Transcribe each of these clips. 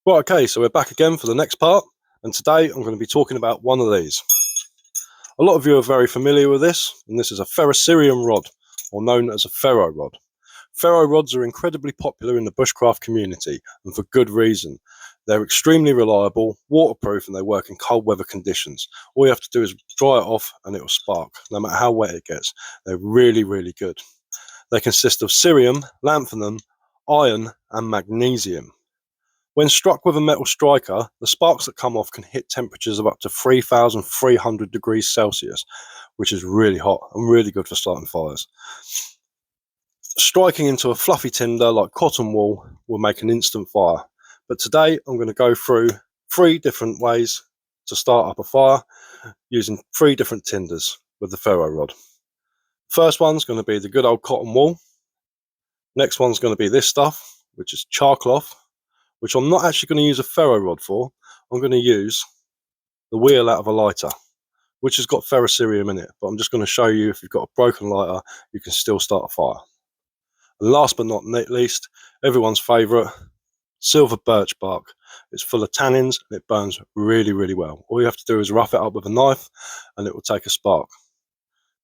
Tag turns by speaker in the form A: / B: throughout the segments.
A: Right, okay, so we're back again for the next part, and today I'm going to be talking about one of these. A lot of you are very familiar with this, and this is a ferrocerium rod, or known as a ferro rod. Ferro rods are incredibly popular in the bushcraft community, and for good reason. They're extremely reliable, waterproof, and they work in cold weather conditions. All you have to do is dry it off and it will spark, no matter how wet it gets. They're really, really good. They consist of cerium, lanthanum, iron, and magnesium. When struck with a metal striker, the sparks that come off can hit temperatures of up to 3,300 degrees Celsius, which is really hot and really good for starting fires. Striking into a fluffy tinder like cotton wool will make an instant fire. But today I'm going to go through 3 different ways to start up a fire using 3 different tinders with the ferro rod. First one's going to be the good old cotton wool. Next one's going to be this stuff, which is char cloth, which I'm not actually going to use a ferro rod for. I'm going to use the wheel out of a lighter, which has got ferrocerium in it, but I'm just going to show you if you've got a broken lighter, you can still start a fire. And last but not least, everyone's favourite, silver birch bark. It's full of tannins and it burns really, really well. All you have to do is rough it up with a knife and it will take a spark.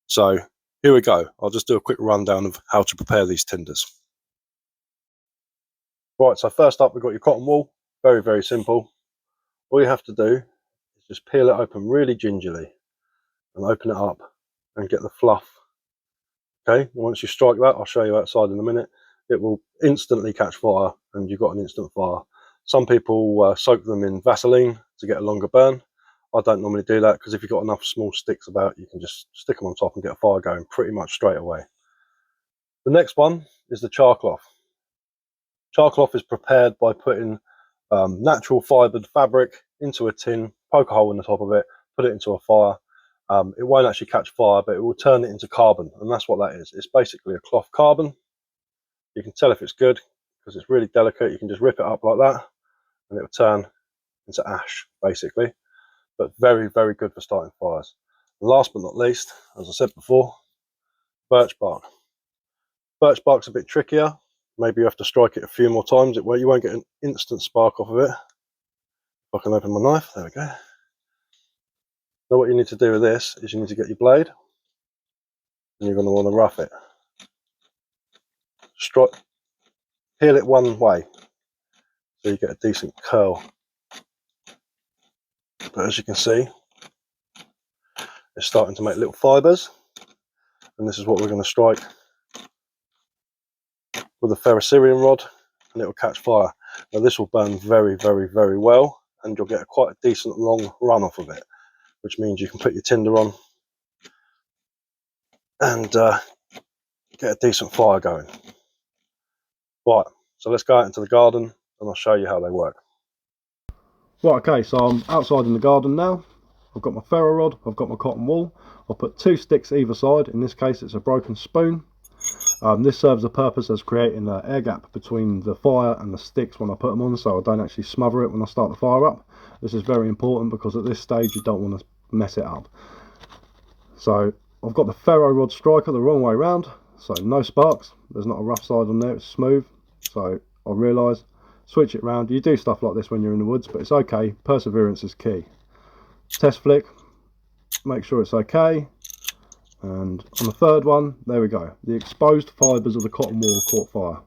A: So here we go. I'll just do a quick rundown of how to prepare these tinders. Right, so first up we've got your cotton wool. Very, very simple. All you have to do is just peel it open really gingerly and open it up and get the fluff. Okay, once you strike that, I'll show you outside in a minute, it will instantly catch fire and you've got an instant fire. Some people soak them in Vaseline to get a longer burn. I don't normally do that because if you've got enough small sticks about, you can just stick them on top and get a fire going pretty much straight away. The next one is the char cloth. Char cloth is prepared by putting natural fibred fabric into a tin, poke a hole in the top of it, put it into a fire. It won't actually catch fire, but it will turn it into carbon, and that's what that is. It's basically a cloth carbon. You can tell if it's good because it's really delicate. You can just rip it up like that and it will turn into ash, basically. But very, very good for starting fires. And last but not least, as I said before, birch bark. Birch bark's a bit trickier. Maybe you have to strike it a few more times. You won't get an instant spark off of it. If I can open my knife, there we go. Now what you need to do with this is you need to get your blade and you're going to want to rough it. Peel it one way so you get a decent curl. But as you can see, it's starting to make little fibres, and this is what we're going to strike with a ferrocerium rod, and it will catch fire. Now this will burn very, very, very well, and you'll get quite a decent long run off of it, which means you can put your tinder on and get a decent fire going. Right, so let's go out into the garden and I'll show you how they work. Right, okay, so I'm outside in the garden now. I've got my ferro rod, I've got my cotton wool. I'll put 2 sticks either side. In this case it's a broken spoon. This serves a purpose as creating an air gap between the fire and the sticks when I put them on, so I don't actually smother it when I start the fire up. This is very important because at this stage you don't want to mess it up. So I've got the ferro rod striker the wrong way around, so no sparks. There's not a rough side on there, it's smooth. So I realise, switch it round. You do stuff like this when you're in the woods, but it's okay. Perseverance is key. Test flick, make sure it's okay. And on the third one, there we go. The exposed fibres of the cotton wool caught fire.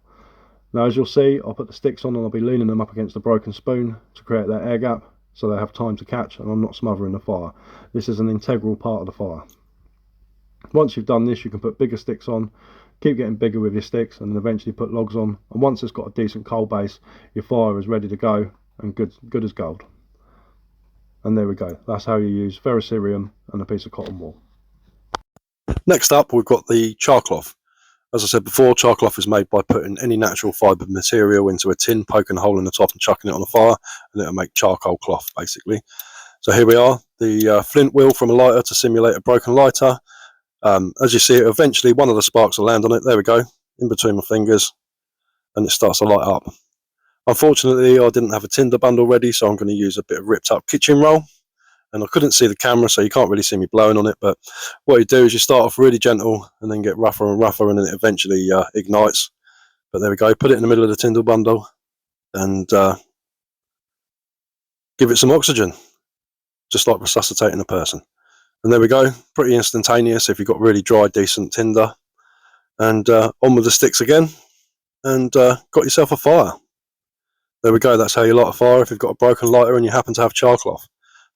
A: Now as you'll see, I'll put the sticks on and I'll be leaning them up against the broken spoon to create that air gap so they have time to catch and I'm not smothering the fire. This is an integral part of the fire. Once you've done this, you can put bigger sticks on, keep getting bigger with your sticks, and then eventually put logs on. And once it's got a decent coal base, your fire is ready to go and good as gold. And there we go. That's how you use ferrocerium and a piece of cotton wool. Next up, we've got the char cloth. As I said before, char cloth is made by putting any natural fibre material into a tin, poking a hole in the top and chucking it on a fire, and it'll make charcoal cloth, basically. So here we are, the flint wheel from a lighter to simulate a broken lighter. As you see, eventually one of the sparks will land on it. There we go, in between my fingers, and it starts to light up. Unfortunately, I didn't have a tinder bundle ready, so I'm going to use a bit of ripped up kitchen roll. And I couldn't see the camera, so you can't really see me blowing on it. But what you do is you start off really gentle and then get rougher and rougher, and then it eventually ignites. But there we go, put it in the middle of the tinder bundle and give it some oxygen, just like resuscitating a person. And there we go, pretty instantaneous if you've got really dry, decent tinder. And on with the sticks again, and got yourself a fire. There we go, that's how you light a fire if you've got a broken lighter and you happen to have charcloth.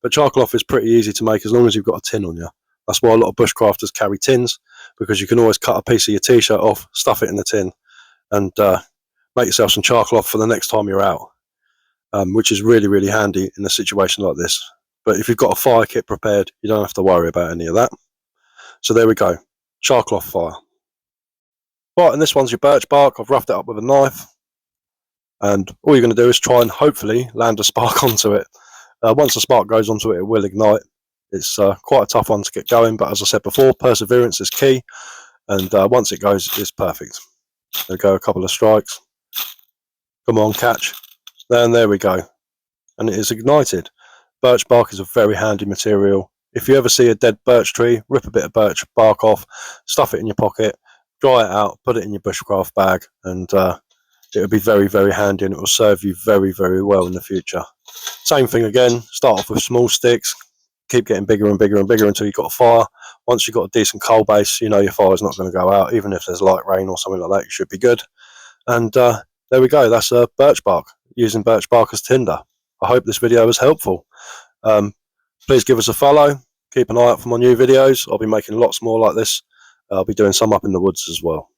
A: But charcloth is pretty easy to make as long as you've got a tin on you. That's why a lot of bushcrafters carry tins, because you can always cut a piece of your t-shirt off, stuff it in the tin, and make yourself some charcloth for the next time you're out, which is really, really handy in a situation like this. But if you've got a fire kit prepared, you don't have to worry about any of that. So there we go, charcloth fire. Right, and this one's your birch bark. I've roughed it up with a knife, and all you're going to do is try and hopefully land a spark onto it. Once the spark goes onto it, it will ignite. It's quite a tough one to get going, but as I said before, perseverance is key, and once it goes, it's perfect. There we go, a couple of strikes. Come on, catch. And there we go. And it is ignited. Birch bark is a very handy material. If you ever see a dead birch tree, rip a bit of birch bark off, stuff it in your pocket, dry it out, put it in your bushcraft bag, and it will be very, very handy, and it will serve you very, very well in the future. Same thing again, start off with small sticks, keep getting bigger and bigger and bigger until you've got a fire. Once you've got a decent coal base, you know your fire's not going to go out. Even if there's light rain or something like that, you should be good. And there we go, that's birch bark, using birch bark as tinder. I hope this video was helpful. Please give us a follow, keep an eye out for my new videos. I'll be making lots more like this. I'll be doing some up in the woods as well.